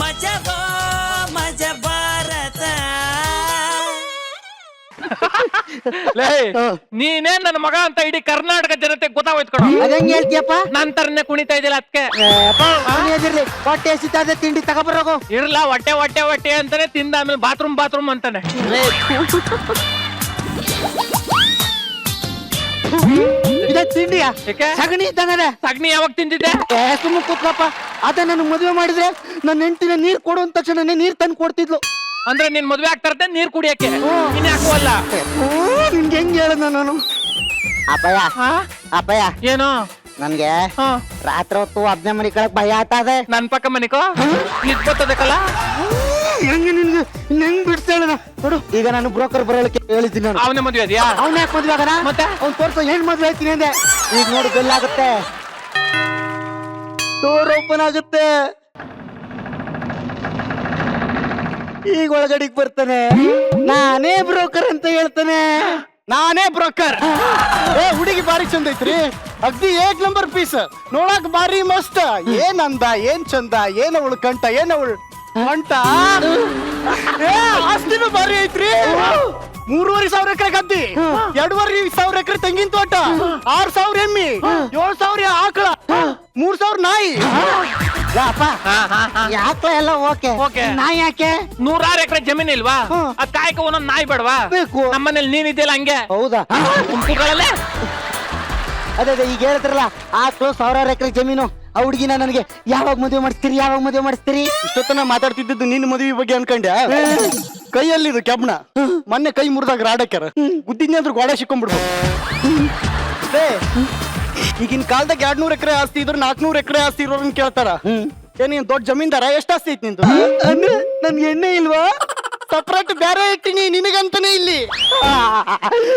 ಮಜಬೋ ಮಜ ಭಾರತ. ನೀನೇ ನನ್ನ ಮಗ ಅಂತ ಇಡೀ ಕರ್ನಾಟಕ ಜನತೆ ಗೊತ್ತಾಗೋಯ್ತು ಕಣ. ಅದಂಗ್ ಹೇಳ್ತೀಯಪ್ಪ? ನನ್ ತರನೇ ಕುಣಿತಾ ಇದ್ದಿಲ್ಲ ಅದಕ್ಕೆ. ಹೊಟ್ಟೆ ಹಸಿತಾದ ತಿಂಡಿ ತಗೊಬರೋಗು. ಇರ್ಲ ಹೊಟ್ಟೆ ಹೊಟ್ಟೆ ಹೊಟ್ಟೆ ಅಂತಾನೆ ತಿಂದ ಆಮೇಲೆ ಬಾತ್ರೂಮ್ ಬಾತ್ರೂಮ್ ಅಂತಾನೆ. ತಿಂಡಿಯ ಸಗಣಿ ಇದ್ದಂಗದ. ಸಗಣಿ ಯಾವಾಗ ತಿಂದಿದ್ದೆ? ಸುಮ್ಮ ಕೂತ್ಲಪ್ಪ. ಅದ ನಾನು ಮದುವೆ ಮಾಡಿದ್ರೆ ನನ್ನ ಹೆಂಡತಿನ ನೀರ್ ಕೊಡು ಅಂದ ತಕ್ಷಣ ನೀರ್ ತಂದು ಕೊಡ್ತಿದ್ಲು. ಅಂದ್ರೆ ನೀನ್ ಮದ್ವೆ ಆಗ್ತಾ ನೀರ್ ಕುಡಿಯಕ್ಕೆ ನೀನ್ ಯಾಕುವಲ್ಲ. ನಿನ್ಗೆ ಹೆಂಗ್ ಹೇಳದ ನಾನು? ಅಪ್ಪಯ್ಯ ಅಪ್ಪಯ್ಯ ಏನು ನನ್ಗೆ ರಾತ್ರಿ ಹೊತ್ತು ಅಬ್ನೆ ಮನಿ ಕಳಕ್ ಭಯ ಆಗ್ತದೆ. ನನ್ ಪಕ್ಕ ಮನಿಕೋ ನಿಂತ್ಕೋತದಕ್ಕಲ್ಲ. ಹೆಂಗೆ ನಿನ್ಗೆ ಹೆಂಗ್ ಬಿಡ್ತಾಳ ನೋಡು. ಈಗ ನಾನು ಬ್ರೋಕರ್ ಬರೋಳಕ್ಕೆ ಹೇಳಿದ್ದೀನಿ ನಾನು. ಅವನೇ ಮದ್ವೆ ಅದ್ಯಾ? ಅವ್ನ ಯಾಕೆ ಮದ್ವೆ ಆಗಣ? ಮತ್ತೆ ಅವ್ನ್ ತೋರ್ಸೋ ಹೆಣ್ ಮದ್ವೆ ಆಯ್ತೀನಿ ಅಂದೆ. ಈಗ ನೋಡು ಬೆಲ್ ಆಗುತ್ತೆ, ಡೋರ್ ಓಪನ್ ಆಗುತ್ತೆ, ಈಗ ಒಳಗಡೆಗೆ ಬರ್ತಾನೆ. ನಾನೇ ಬ್ರೋಕರ್ ಅಂತ ಹೇಳ್ತಾನೆ. ನಾನೇ ಬ್ರೋಕರ್. ಹುಡುಗಿ ಬಾರಿ ಚಂದ ಐತ್ರಿ, ಅಗ್ದಿ ಏಕ್ ನಂಬರ್ ಪೀಸ್, ನೋಡಕ್ ಬಾರಿ ಮಸ್ತ್. ಏನ್ ಅಂದ, ಏನ್ ಚಂದ, ಏನ್ ಅವಳು ಕಂಠ, ಏನ್ ಅವಳು ಕಂಠ. ಆಸ್ತಿನೂ ಬಾರಿ ಐತ್ರಿ. 3,500 ಎಕರೆ ಗದ್ದಿ, 2,500 ಎಕರೆ ತೆಂಗಿನ ತೋಟ, 6,000 ಎಮ್ಮಿ, 7,000 ಆಕಳ, 3,000 ನಾಯಿ. ಯಾಕೆ ಎಲ್ಲ ಓಕೆ, ನಾಯಿ ಯಾಕೆ? 100 ಎಕರೆ ಜಮೀನ್ ಇಲ್ವಾ? ಅದ್ ಕಾಯ್ಕ ಒಂದೊಂದ್ ನಾಯಿ ಬೇಡವಾ? ಬೇಕು. ನಮ್ಮನೇಲಿ ನೀನಿದ್ಯಲ್ಲ ಹಂಗೆ. ಹೌದಾ? ಗುಂಪುಗಳಲ್ಲೇ ಅದೇ ಈಗ ಹೇಳಿದ್ರಲ್ಲ, ಆಕಳು 1,000 ಎಕರೆ ಜಮೀನು. ಆ ಹುಡುಗಿನ ನನಗೆ ಯಾವಾಗ ಮದುವೆ ಮಾಡಿಸ್ತೀರಿ, ಯಾವಾಗ ಮದುವೆ ಮಾಡಿಸ್ತೀರಿ? ಇಷ್ಟೊತ್ತನ ಮಾತಾಡ್ತಿದ್ದು ನಿನ್ನ ಮದುವೆ ಬಗ್ಗೆ ಅನ್ಕೊಂಡ್ಯಾ? ಕೈಯಲ್ಲಿದು ಕೆಬ್ಣ, ಮೊನ್ನೆ ಕೈ ಮುರಿದಾಗ ರಾಡಕ್ಯಾರ, ಗುದ್ದಿನ ಅಂದ್ರೆ ಗೋಡೆ ಸಿಕ್ಕೊಂಡ್ಬಿಡ್ಬೋದು. ಈಗಿನ ಕಾಲದಾಗ 200 ಎಕರೆ ಆಸ್ತಿ ಇದ್ರು 400 ಎಕರೆ ಆಸ್ತಿ ಇರೋರನ್ನ ಕೇಳ್ತಾರ, ಏನೇನ್ ದೊಡ್ಡ ಜಮೀನ್ದಾರ, ಎಷ್ಟು ಆಸ್ತಿ ಐತಿ ನಿಂದು? ಅಂದ್ರೆ ನನ್ಗೆ ಎಣ್ಣೆ ಇಲ್ವಾ? ಸಪ್ರೇಟ್ ಬೇರೆ ಇಟ್ಟಿನಿ ನಿನಗಂತಾನೆ ಇಲ್ಲಿ.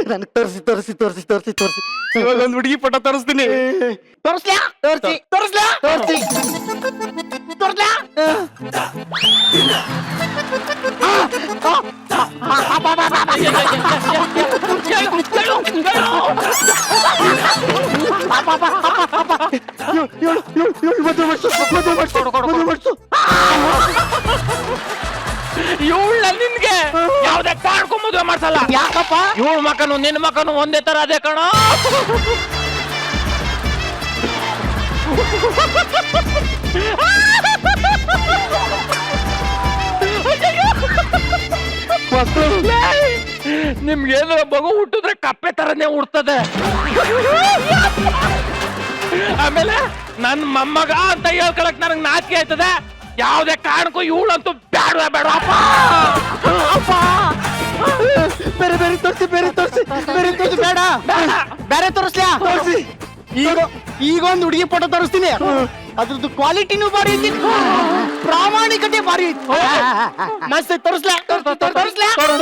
ನನ್ಗೆ ತೋರಿಸಿ ತೋರಿಸಿ ತೋರಿಸಿ ತೋರಿಸಿ ತೋರಿಸಿ. ಇವಾಗ ಒಂದು ಹುಡುಗಿ ಫೋಟೋ ತೋರಿಸ್ತೀನಿ. ತೋರಿಸ್ಲಾ? ತೋರಿಸಿ ತೋರಿಸ್ಲಾ? ತೋರಿಸಿ ತೋರಿಸ್ಲಾ? ಇವಳ ನಿನ್ಗೆ ಯಾವ್ದೇ ಕಾಡ್ಕೊ ಮದುವೆ ಮಾಡ್ಸಲ್ಲ. ಯಾಕಪ್ಪ? ಇವಳ ಮಕನು ನಿನ್ನ ಮಕನು ಒಂದೇ ತರ ಅದೇ ಕಣ. ನಿಮ್ಗೆ ಏನಾರ ಮಗು ಹುಟ್ಟಿದ್ರೆ ಕಪ್ಪೆ ತರನೇ ಹುಡ್ತದೆ. ಆಮೇಲೆ ನನ್ ಮೊಮ್ಮಗ ಅಂತ ಹೇಳ್ಕೊಳಕ್ ನನಗ್ ನಾಚಿಕೆ ಆಯ್ತದೆ. ಯಾವ್ದೇ ಕಾರಣಕ್ಕೂ ಇವಳಂತೂ ಬೇಡ ಬೇಡ. ಬೇರೆ ಬೇರೆ ತೋರಿಸಿ, ಬೇರೆ ತೋರಿಸಿ, ಬೇರೆ ತೋರಿಸಿ. ಬೇಡ ಬೇರೆ ತೋರಿಸ್ಲಾ? ತೋರಿಸಿ. ಈಗ ಒಂದು ಹುಡುಗಿ ಫೋಟೋ ತೋರಿಸ್ತೀನಿ. ಅದ್ರದ್ದು ಕ್ವಾಲಿಟಿನೂ ಬಾರಿ ಐತಿ, ಪ್ರಾಮಾಣಿಕತೆ ಬಾರಿ ಐತಿ. ಮಸ್ತ್ ತೋರಿಸ್ಲಾ? ತೋರಿಸ್ಲಾ? ತೋರು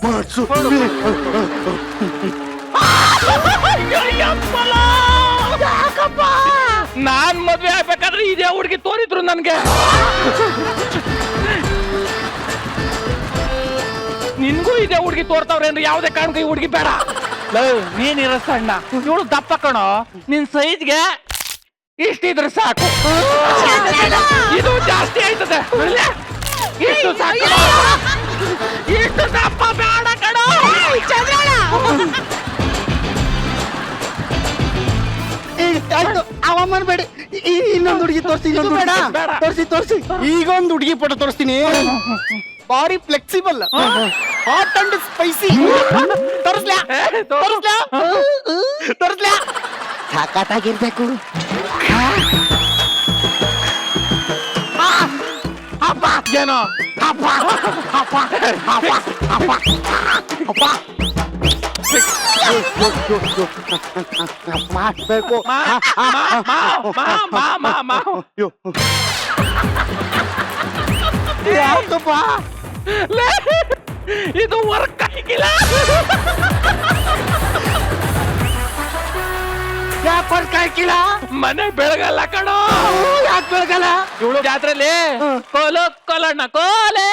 ಮಾಡಿಸು. ನಾನ್ ಮದ್ವೆ ಆಗ್ಬೇಕಾದ್ರೆ ಇದೇ ಹುಡುಗಿ ತೋರಿದ್ರು ನನ್ಗೆ. ನಿನ್ಗೂ ಇದೇ ಹುಡುಗಿ ತೋರ್ತಾವ್ರೆ ಅಂದ್ರೆ ಯಾವ್ದೇ ಕಾರಣಕ್ಕೂ ಈ ಹುಡುಗಿ ಬೇಡ. ನೀನಿರೋ ಸಣ್ಣ, ಇವಳು ದಪ್ಪ ಕಣೋ. ನಿನ್ ಸೈಜ್ಗೆ ಇಷ್ಟಿದ್ರೆ ಸಾಕು. ಇದು ಜಾಸ್ತಿ ಆಯ್ತದೆ. ಇಷ್ಟು ಸಾಕು, ಇಷ್ಟು ದಪ್ಪ ಬೇಡ ಕಣೋ. ಆಯ್ತು, ಅವಮಾನ ಬೇಡಿ. ಇನ್ನೊಂದು ಹುಡುಗಿ ತೋರಿಸಿ. ಬೇಡ ತೋರಿಸಿ ತೋರಿಸಿ. ಈಗ ಒಂದು ಹುಡುಗಿ ಫೋಟೋ ತೋರಿಸ್ತೀನಿ. ಬಾರಿ ಫ್ಲೆಕ್ಸಿಬಲ್, ಹಾಟ್ ಅಂಡ್ ಸ್ಪೈಸಿ. ತೋರಿಸ್ಲಾ? ತೋರಿಸ್ಲಾ? ತೋರಿಸ್ಲಾ? ಸಾಕಾಗಿರ್ಬೇಕು. ಅಪ್ಪ ಏನೋ ಅಪ್ಪ ಅಪ್ಪ ಅಪ್ಪ ಅಪ್ಪ ಅಪ್ಪ ಮಾಡಬೇಕು. ಯಾಕಪ್ಪ ಇದು ವರ್ಕ್ ಆಗಿಲ್ಲ? ಯಾಕೆ ವರ್ಕ್ ಆಗಿಲ್ಲ? ಮನೆ ಬೆಳಗಲ್ಲ ಕಣೋ. ಯಾಕೆ ಬೆಳಗಲ್ಲ? ಇವಳು ಜಾತ್ರೆಲಿ ಕೋಲು ಕೋಲಣ್ಣ ಕೋಲೆ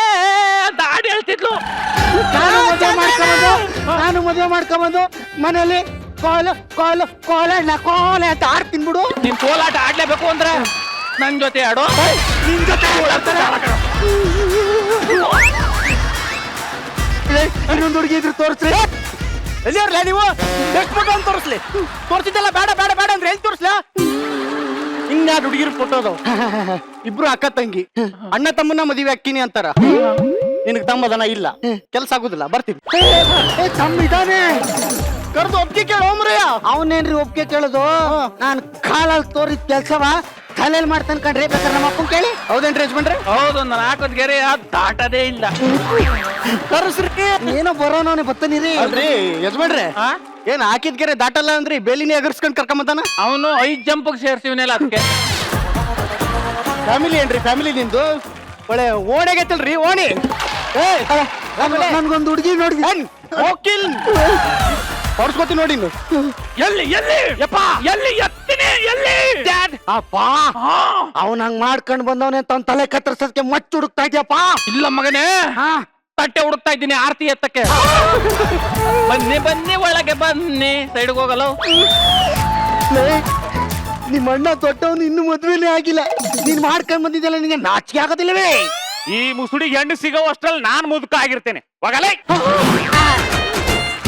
ಅಂತ ಹಾಡು ಹೇಳ್ತಿದ್ಲು. ನಾನು ಮದುವೆ ಮಾಡ್ಕೊಂಬಂದು ಮನೇಲಿ ಕೋಲು ಕೋಲು ಕೋಲಣ್ಣ ಕೋಲೆ ಅಂತ ಆಡ್ತೀನಿ ಬಿಡು. ನೀನ್ ಕೋಲಾಟ ಆಡ್ಲೇಬೇಕು ಅಂದ್ರೆ ನನ್ ಜೊತೆ ಆಡು. ನಿನ್ ಜೊತೆ ಇನ್ನೊಂದು ಹುಡುಗಿ ಇದ್ರು ತೋರಿಸ್ರಿ. ಎಲ್ಲಿಯವ್ರಲ್ಲ ನೀವು ಎಷ್ಟು ಫೋಟೋ ಅಂತ ತೋರಿಸ್ಲಿ? ತೋರಿಸಿದ್ದೆಲ್ಲ ಬೇಡ ಬೇಡ ಬೇಡ ಅಂದ್ರೆ ಎಲ್ಲಿ ತೋರಿಸ್ಲಾ? ಹಿಂಗಾದ್ ಹುಡುಗಿರ್ ಫೋಟೋ ಅದಾವ. ಇಬ್ರು ಅಕ್ಕ ತಂಗಿ ಅಣ್ಣ ತಮ್ಮನ್ನ ಮದುವೆ ಅಕ್ಕಿನಿ ಅಂತಾರ. ನಿನಗ್ ತಮ್ಮದನ ಇಲ್ಲ, ಕೆಲ್ಸ ಆಗುದಿಲ್ಲ, ಬರ್ತೀನಿ. ತಮ್ಮ ಇದಾನೆ ಕರ್ದು ಒಪ್ಪಿಗೆ ಕೇಳು ಓಮ್ರಯ್ಯ. ಅವನೇನ್ರಿ ಒಪ್ಪಿಗೆ ಕೇಳೋದು? ನಾನು ಕಾಲಲ್ಲಿ ತೋರಿದ ಕೆಲ್ಸವ ತಲೆಯಲ್ಲಿ ಮಾಡ್ತಾನೆ ಕಣ್ರಿ. ಬೇಕಾದ್ರೆ ನಮ್ಮ ಅಪ್ಪನ್ ಕೇಳಿ. ಹೌದೇನ್ರಿ ಯಜಮಾನ್ರೆ? ಹೌದು, ನಾನು ಹಾಕೋದ್ ಗೆರೆ ದಾಟದೇ ಇಲ್ಲ. ಕರ್ಸ್ರಿ. ಏನೋ ಬರೋನವನೇ ಬತ್ತನಿರಿ. ಅಲ್ರಿ ಯಜಮಾನ್ರೆ, ಆ? ಏನ್ ಹಾಕಿದ್ ಕೆರೆ ದಾಟಲ್ಲ ಅಂದ್ರಿ ಬೇಲಿನಿ ಎಗರ್ಸ್ಕೊಂಡ್ ಕರ್ಕೊಂಬಂತಾನ. ಅವನು 5 ಜಂಪ್ ಸೇರ್ಸಿವನೆಲ್ಲ ಅದಕ್ಕೆ. ಫ್ಯಾಮಿಲಿ ಏನ್ರಿ ಫ್ಯಾಮಿಲಿ ನಿಂದು? ಒಳ್ಳೆ ಓಣೆಗೈತಲ್ರಿ ಓಣಿ. ನನ್ಗೊಂದು ಹುಡುಗಿ ನೋಡಿ ವಕೀಲ್ ಹೊಡ್ಸ್ಕೊತಿ ನೋಡಿ ಇನ್ನು. ಎಲ್ಲಿ ಎಲ್ಲಿ ಯಪ್ಪ ಎಲ್ಲಿ ಎತ್ತಿನಿ ಎಲ್ಲಿ ಡ್ಯಾಡ್ ಅಪ್ಪ ಅವನ್ ಹಂಗ್ ಮಾಡ್ಕೊಂಡ್ ಬಂದವನೇ ಅಂತ ಅವ್ನ್ ತಲೆ ಕತ್ತರಿಸೋದಕ್ಕೆ ಮಚ್ಚು ಹುಡುಕ್ತಾ ಇದ್ಯಪ್ಪ. ಇಲ್ಲ ಮಗನೇ, ಹಾ ತಟ್ಟೆ ಹುಡುಕ್ತಾ ಇದ್ದೀನಿ ಆರತಿ ಎತ್ತಕ್ಕೆ. ಬನ್ನಿ ಬನ್ನಿ ಒಳಗೆ ಬನ್ನಿ. ಸೈಡ್ಗೆ ಹೋಗಲ್ಲ. ನಿಮ್ಮ ಅಣ್ಣ ದೊಡ್ಡವನು ಇನ್ನು ಮದ್ವೆನೇ ಆಗಿಲ್ಲ. ನೀನ್ ಮಾಡ್ಕೊಂಡ್ ಬಂದಿದ್ದಲ್ಲ, ನಿನ್ಗೆ ನಾಚಿಕೆ ಆಗೋದಿಲ್ಲವೇ? ಈ ಮುಸುಡಿಗೆ ಹೆಣ್ಣು ಸಿಗೋ ಅಷ್ಟ್ರಲ್ಲಿ ನಾನ್ ಮುದುಕ ಆಗಿರ್ತೇನೆ. ಹೋಗಲೇ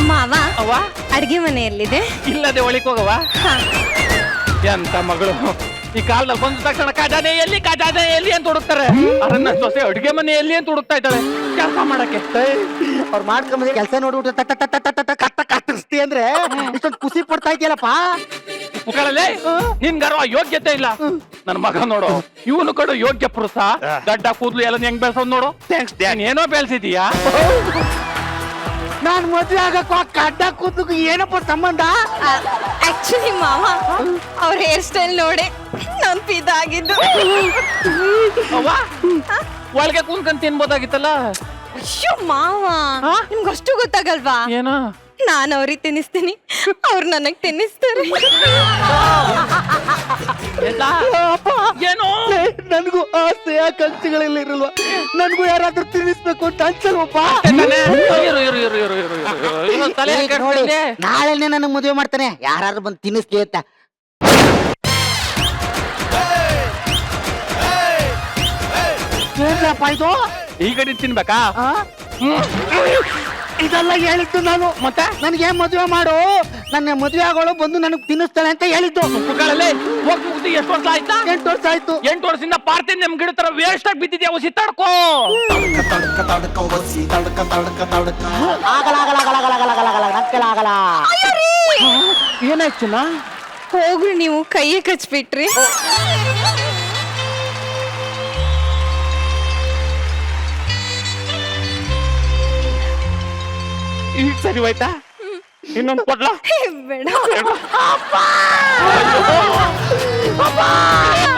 ಮಾವ, ಅವ್ವ, ಅಡ್ಗೆ ಮನೆಯಲ್ಲಿದೆ. ಇಲ್ಲದೆ ಒಳಿಕ್ ಹೋಗವ. ಎಂತ ಮಗಳು ಈ ಕಾಲದಲ್ಲಿ ಬಂದ ತಕ್ಷಣ ಖಜಾನೆ ಎಲ್ಲಿ ಅಂತ ಹುಡುಕ್ತಾರೆ. ಅರೆ ನನ್ ಸೊಸೆ ಅಡುಗೆ ಮನೆ ಎಲ್ಲಿ ಅಂತ ಹುಡುಕ್ತಾ ಇದ್ದಾಳೆ ಕೆಲಸ ಮಾಡಕ್ಕೆ. ಅವ್ರು ಮಾಡ್ಕೊಂಡ್ ಬಂದ ಕೆಲಸ ನೋಡ್ಬಿಟ್ಟು ಕತ್ತ ಕತ್ತರಿಸ್ತಿ ಅಂದ್ರೆ ಇಷ್ಟೊಂದು ಖುಷಿ ಪಡ್ತಾ ಇದೆಯಲ್ಲಪ್ಪ. ಮುಖಳಲ್ಲೇ ನಿನ್ ಗರ್ವ ಯೋಗ್ಯತೆ ಇಲ್ಲ. ನನ್ ಮಗ ನೋಡು, ಇವನು ಕಡು ಯೋಗ್ಯ ಪುರುಷ. ಗಡ್ಡ ಕೂದ್ಲು ಎಲ್ಲ ಹೆಂಗ್ ಬೆಳ್ಸೋದ್ ನೋಡು. ಥ್ಯಾಂಕ್ಸ್, ಏನೋ ಬೆಳ್ಸಿದೀಯಾ? ನಾನ್ ಮದ್ವೆ ಆಗಕ್ಕೂ ಆ ಕಡ್ಡ ಕೂದಲಿಗೂ ಏನಪ್ಪ ಸಂಬಂಧ? ಆಕ್ಚುಲಿ ಮಾವ, ಅವ್ರ ಹೇರ್ ಸ್ಟೈಲ್ ನೋಡಿ ನಾನ್ ಪಿದಾಗಿದ್ದು. ಅವ್ವ, ಒಳಗೆ ಕೂತ್ಕೊಂಡ್ ತಿನ್ಬೋದಾಗಿತ್ತಲ್ಲ. ಅಯ್ಯೋ ಮಾವ, ನಿಮ್ಗಷ್ಟು ಗೊತ್ತಾಗಲ್ವಾ? ಏನೋ ನಾನು ಅವ್ರಿಗೆ ತಿನ್ನಿಸ್ತೀನಿ, ಅವ್ರು ನನಗ್ ತಿನ್ನಿಸ್ತಾರೆ. ಏನೋ ನನ್ಗೂ ಆಸೆ ಆಕಾಂಕ್ಷೆಗಳೆಲ್ಲ ಇರಲ್ವಾ? ನನ್ಗೂ ಯಾರಾದ್ರೂ ತಿನ್ನಿಸ್ಬೇಕು ಅಂತ ಅನ್ಸಲ್ವಪ್ಪ? ನೋಡಿ, ನಾಳೆನೆ ನನಗ್ ಮದುವೆ ಮಾಡ್ತಾನೆ. ಯಾರಾದ್ರೂ ಬಂದು ತಿನ್ನಿಸ್ಲಿ ಅಂತ. ಏನ್ರಪ್ಪ ಇದು? ಈಗ ನೀನ್ ತಿನ್ಬೇಕಾ? ಇದೆಲ್ಲ ಹೇಳಿದ್ದು ನಾನು. ಮತ್ತೆ ನನ್ಗೆ ಮದುವೆ ಮಾಡು, ನನ್ನ ಮದುವೆ ಆಗೋಳು ಬಂದು ನನಗ್ ತಿನ್ನಿಸ್ತಾಳೆ ಅಂತ ಹೇಳಿದ್ದು. ಮುಖಗಳಲ್ಲಿ ಹೋಗಿ ಮುಗ್ದು ಎಷ್ಟು ವರ್ಷ ಆಯ್ತಾ? 8 ವರ್ಷ ಆಯ್ತು. 8 ವರ್ಷದಿಂದ ಪಾರ್ತಿ ನಮ್ ಗಿಡ ತರ ವೇಸ್ಟ್ ಆಗಿ ಬಿದ್ದಿದ್ಯಾ. ಸಿತ್ತಾಡ್ಕೋ. ಆಗಲ್ಲ. ಏನಾಯ್ತು? ಹೋಗ್ರಿ, ನೀವು ಕೈಯೇ ಕಚ್ಬಿಟ್ರಿ. ಈಗ ಸರಿ ಹೋಯ್ತಾ? ಇನ್ನೊಂದು ಕೊಡ್ಲ? ಬೇಡ.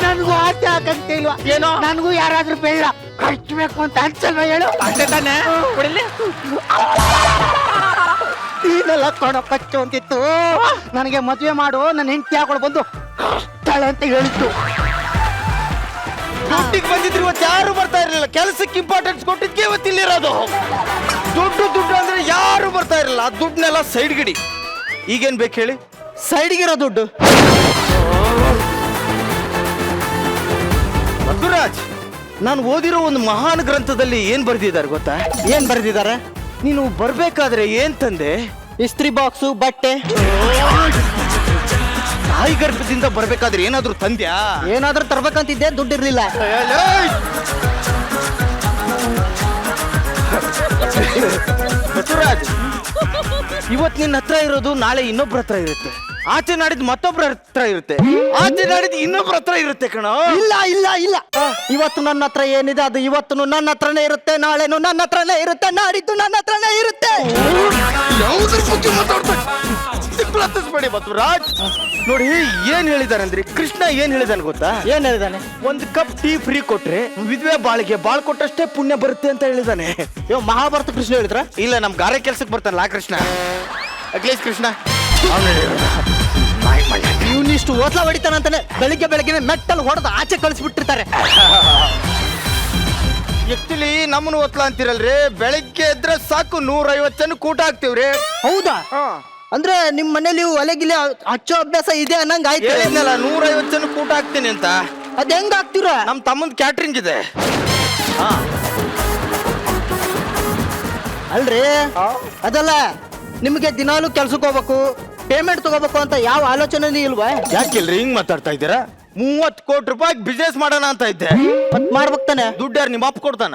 ನನ್ಗೂ ಆಸೆ ಆಕಾಂಕ್ಷೆ ಇಲ್ವಾ? ಏನೋ ನನ್ಗೂ ಯಾರಾದ್ರೂ ಬೇಡ ಕಟ್ಬೇಕು ಅಂತ ಅನ್ಸಲ್ವಾ ಹೇಳು? ಅಷ್ಟೇ ತಾನೆ. ಕೊಡಿಲಿ. ನೀನೆಲ್ಲ ಕೊಡೋ ಕಚ್ಚು ಅಂತಿತ್ತು. ನನಗೆ ಮದುವೆ ಮಾಡು, ನನ್ನ ಹೆಂಡತಿ ಹಾಕೊಂಡು ಬಂದು ಕಟ್ತಾಳೆ ಅಂತ ಹೇಳಿತ್ತು. ದುಡ್ಡಿಗೆ ಬಂದಿದ್ರು ಇವತ್ತು ಯಾರು ಬರ್ತಾ ಇರಲಿಲ್ಲ. ಕೆಲಸಕ್ಕೆ ಇಂಪಾರ್ಟೆನ್ಸ್ ಕೊಟ್ಟಿದ್ಕೆ ಇವತ್ತು ಇಲ್ಲಿರೋದು. ದುಡ್ಡು ಅಂದ್ರೆ ಯಾರು ಬರ್ತಾ ಇರಲಿಲ್ಲ. ಆ ದುಡ್ಡನ್ನೆಲ್ಲ ಸೈಡ್ ಗಿಡಿ. ಈಗೇನ್ ಬೇಕು ಹೇಳಿ? ಸೈಡ್ಗಿರೋ ದುಡ್ಡು. ಮಧುರಾಜ್, ನಾನು ಓದಿರೋ ಒಂದು ಮಹಾನ್ ಗ್ರಂಥದಲ್ಲಿ ಏನ್ ಬರ್ದಿದ್ದಾರೆ ಗೊತ್ತಾ? ಏನ್ ಬರ್ದಿದ್ದಾರೆ? ನೀನು ಬರ್ಬೇಕಾದ್ರೆ ಏನ್ ತಂದೆ? ಇಸ್ತ್ರಿ ಬಾಕ್ಸು, ಬಟ್ಟೆ. ತಾಯಿ ಗರ್ಭದಿಂದ ಬರ್ಬೇಕಾದ್ರೆ ಏನಾದ್ರೂ ತಂದ್ಯಾ? ಏನಾದ್ರೂ ತರ್ಬೇಕಂತಿದ್ದೆ, ದುಡ್ಡು ಇರ್ಲಿಲ್ಲ. ಬಸವರಾಜ್, ಇವತ್ ನಿನ್ನ ಹತ್ರ ಇರೋದು ನಾಳೆ ಇನ್ನೊಬ್ರ ಹತ್ರ ಇರುತ್ತೆ. ಆಚೆ ನಾಡಿದ್ ಮತ್ತೊಬ್ರ ಹತ್ರ ಇರುತ್ತೆ. ಆಚೆ ನಾಡಿದ್ ಇನ್ನೊಬ್ರ ಹತ್ರ ಇರುತ್ತೆ ಕಣ. ಇಲ್ಲ. ಇವತ್ತು ನನ್ನ ಹತ್ರ ಏನಿದೆ ಅದು ಇವತ್ತು ನನ್ನ ಹತ್ರನೇ ಇರುತ್ತೆ, ನಾಳೆನು ನನ್ನ ಹತ್ರನೇ ಇರುತ್ತೆ, ನಾಡಿದ್ದು ನನ್ನ ಹತ್ರನೇ ಇರುತ್ತೆ. ಯಾವುದ್ರ ಬಗ್ಗೆ ಮಾತಾಡ್ಬೇಡಿ ಬಸವರಾಜ್. ನೋಡಿ ಏನ್ ಹೇಳಿದಾರೆ ಅಂದ್ರೆ, ಕೃಷ್ಣ ಏನ್ ಹೇಳಿದಾನೆ ಗೊತ್ತಾ? ಏನ್ ಹೇಳಿದಾನೆ? ಒಂದ್ ಕಪ್ ಟೀ ಫ್ರೀ ಕೊಟ್ರೆ ವಿಧವೆ ಬಾಳಿಗೆ ಬಾಳ್ ಕೊಟ್ಟಷ್ಟೇ ಪುಣ್ಯ ಬರುತ್ತೆ ಅಂತ ಹೇಳಿದಾನೆ. ಮಹಾಭಾರತ ಕೃಷ್ಣ ಹೇಳಿದ್ರ? ಇಲ್ಲ, ನಮ್ ಗಾರೆ ಕೆಲ್ಸಕ್ಕೆ ಬರ್ತಾನಲ್ಲ ಕೃಷ್ಣ, ಅಖಿಲೇಶ್ ಕೃಷ್ಣ. ಇವನು ಇಷ್ಟು ಓದ್ಲ ಹೊಡಿತಾನಂತಾನೆ ಬೆಳಿಗ್ಗೆ ಬೆಳಗ್ಗೆ ಮೆಟ್ಟಲ್ ಹೊಡೆದು ಆಚೆ ಕಳಿಸ್ಬಿಟ್ಟಿರ್ತಾರೆ. ಆಕ್ಚುಲಿ ನಮ್ಮನ್ನು ಒತ್ಲ ಅಂತೀರಲ್ರಿ, ಬೆಳಿಗ್ಗೆ ಎದ್ರೆ ಸಾಕು 150 ಜನಕ್ಕೆ ಊಟ ಹಾಕ್ತಿವ್ರಿ. ಹೌದಾ? ಅಂದ್ರೆ ನಿಮ್ ಮನೇಲಿ ಒಲೆಗಿಲೆ ಹಚ್ಚೋ ಅಭ್ಯಾಸ ಇದೆ ಅನ್ನಂಗ ಆಯ್ತು. ಹೇಳಿದ್ನಲ್ಲ 150 ಜನಕ್ಕೆ ಊಟ ಹಾಕ್ತೀನಿ ಅಂತ. ಅದ್ ಹೆಂಗ್ ಆಗ್ತೀರ? ನಮ್ ತಮ್ಮಂದ್ ಕ್ಯಾಟ್ರಿಂಗ್ ಇದೆ. ಅಲ್ರಿ ಅದಲ್ಲ, ನಿಮ್ಗೆ ದಿನಾಲು ಕೆಲ್ಸಕ್ಕೆ ಹೋಗ್ಬೇಕು, ಪೇಮೆಂಟ್ ತಗೋಬೇಕು ಅಂತ ಯಾವ ಆಲೋಚನೆ ಇಲ್ವಾ? ಯಾಕಿಲ್ರಿ ಹಿಂಗ್ ಮಾತಾಡ್ತಾ ಇದ್ದೀರಾ? 30 ಕೋಟಿ ರೂಪಾಯಿ ಬಿಸ್ನೆಸ್ ಮಾಡೋಣ ಅಂತ ಇದ್ದೆ. ಮತ್ ಮಾಡ್ಬೇಕು ತಾನೆ. ದುಡ್ಡು ಯಾರು ನಿಮ್ಮ ಅಪ್ಪ ಕೊಡ್ತಾನ?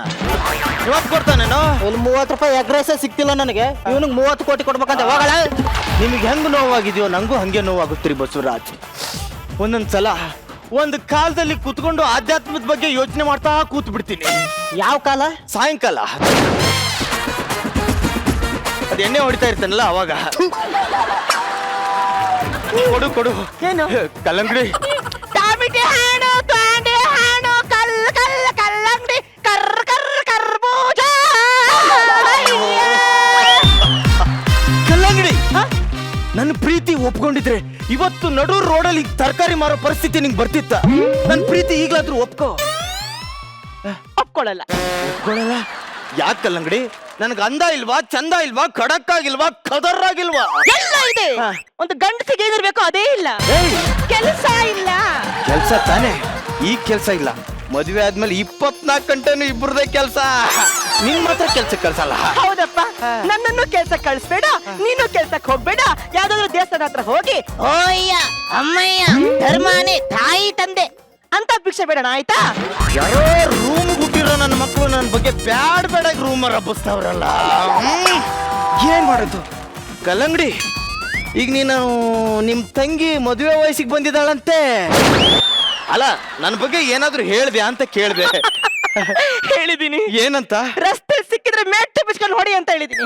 ನಿಮ್ಮ ಅಪ್ಪ ಕೊಡ್ತಾನೇನೋ? ಇಲ್ಲಿ 30 ರೂಪಾಯಿ ಎಗ್ರೆಸ್ ಸಿಕ್ತಿಲ್ಲ ನನಗೆ, ಇವನಿಗೆ 30 ಕೋಟಿ ಕೊಡ್ಬೇಕಂತ. ಹೋಗಲ್ಲ. ನಿಮ್ಗೆ ಹೆಂಗ್ ನೋವಾಗಿದೆಯೋ ನಂಗೂ ಹಂಗೆ ನೋವಾಗುತ್ತೀರಿ ಬಸವರಾಜ್. ಒಂದೊಂದ್ಸಲ ಒಂದು ಕಾಲದಲ್ಲಿ ಕೂತ್ಕೊಂಡು ಆಧ್ಯಾತ್ಮದ ಬಗ್ಗೆ ಯೋಚನೆ ಮಾಡ್ತಾ ಕೂತ್ ಬಿಡ್ತೀನಿ. ಯಾವ ಕಾಲ? ಸಾಯಂಕಾಲ ಅದ್ ಎಣ್ಣೆ ಹೊಡಿತಾ ಇರ್ತಾನಲ್ಲ ಅವಾಗ. ಕೊಡು ಕೊಡು. ಏನು? ಕಲ್ಲಂಗಡಿ. ಟಾಮಿಟಿ ಹಣ್ಣು, ತೊಂಡೆ ಹಣ್ಣು, ಕಲ್ಲಂಗಡಿ, ಕರ್ಬೂಜ. ಕಲ್ಲಂಗಡಿ. ನನ್ನ ಪ್ರೀತಿ ಒಪ್ಕೊಂಡಿದ್ರೆ ಇವತ್ತು ನಡು ರೋಡಲ್ಲಿ ತರಕಾರಿ ಮಾರೋ ಪರಿಸ್ಥಿತಿ ನಿಂಗೆ ಬರ್ತಿತ್ತ? ನನ್ನ ಪ್ರೀತಿ ಈಗ್ಲಾದ್ರೂ ಒಪ್ಕೋ. ಒಪ್ಕೊಳ್ಳಲ್ಲ. ಒಪ್ಕೊಳ್ಳಲ್ಲ? ಯಾಕೆ ಕಲ್ಲಂಗಡಿ? ನನಗೆ ಅಂದ ಇಲ್ವಾ, ಚಂದ ಇಲ್ವಾ, ಖಡಕ್ ಆಗಿಲ್ವಾ, ಖದರ್ ಆಗಿಲ್ವಾ? ಎಲ್ಲ ಇದೆ. ಒಂದು ಗಂಡಸಿಗೆ ಏನಿರ್ಬೇಕು ಅದೇ ಇಲ್ಲ. ಏಯ್, ಕೆಲಸ ಇಲ್ಲ. ಕೆಲ್ಸ ತಾನೇ? ಈ ಕೆಲ್ಸ ಇಲ್ಲ. ಮದುವೆ ಆದ್ಮೇಲೆ 24 ಗಂಟೆನೂ ಇಬ್ಬರದೇ ಕೆಲ್ಸ. ನಿನ್ ಮಾತ್ರ ಕೆಲ್ಸಕ್ಕೆ ಕಳ್ಸಲ್ಲ. ಹೌದಪ್ಪ, ನನ್ನನ್ನು ಕೆಲ್ಸಕ್ಕೆ ಕಳಿಸ್ಬೇಡ, ನೀನು ಕೆಲ್ಸಕ್ಕೆ ಹೋಗ್ಬೇಡ. ಯಾವ್ದಾದ್ರು ದೇವಸ್ಥಾನ ಹತ್ರ ಹೋಗಿ ಓಯ್ಯ ಅಮ್ಮಯ್ಯ ಧರ್ಮಾನೆ ತಾಯಿ ತಂದೆ ಅಂತ ಭಿಕ್ಷೆ ಬೇಡಣ, ಆಯ್ತಾ? ಯಾರೋ ರೂಮ್ ಹುಟ್ಟಿರೋ ನನ್ನ ಮಕ್ಕಳು ನನ್ನ ಬಗ್ಗೆ ಬ್ಯಾಡ್ ಬೇಡಾಗಿ ರೂಮ್ ರಬ್ಬಿಸ್ತಾವ್ರಲ್ಲ. ಏನ್ ಮಾಡೋದು ಕಲ್ಲಂಗಡಿ? ಈಗ ನೀನು ನಿಮ್ ತಂಗಿ ಮದುವೆ ವಯಸ್ಸಿಗೆ ಬಂದಿದ್ದಾಳಂತೆ ಅಲ್ಲ, ನನ್ನ ಬಗ್ಗೆ ಏನಾದ್ರೂ ಹೇಳ್ದೆ ಅಂತ ಕೇಳ್ದೆ. ಹೇಳಿದೀನಿ. ಏನಂತ? ರಸ್ತೆ ಸಿಕ್ಕಿದ್ರೆ ಮೆಟ್ಟು ಬಿಚ್ಕೊಂಡು ಹೊಡಿ ಅಂತ ಹೇಳಿದೀನಿ.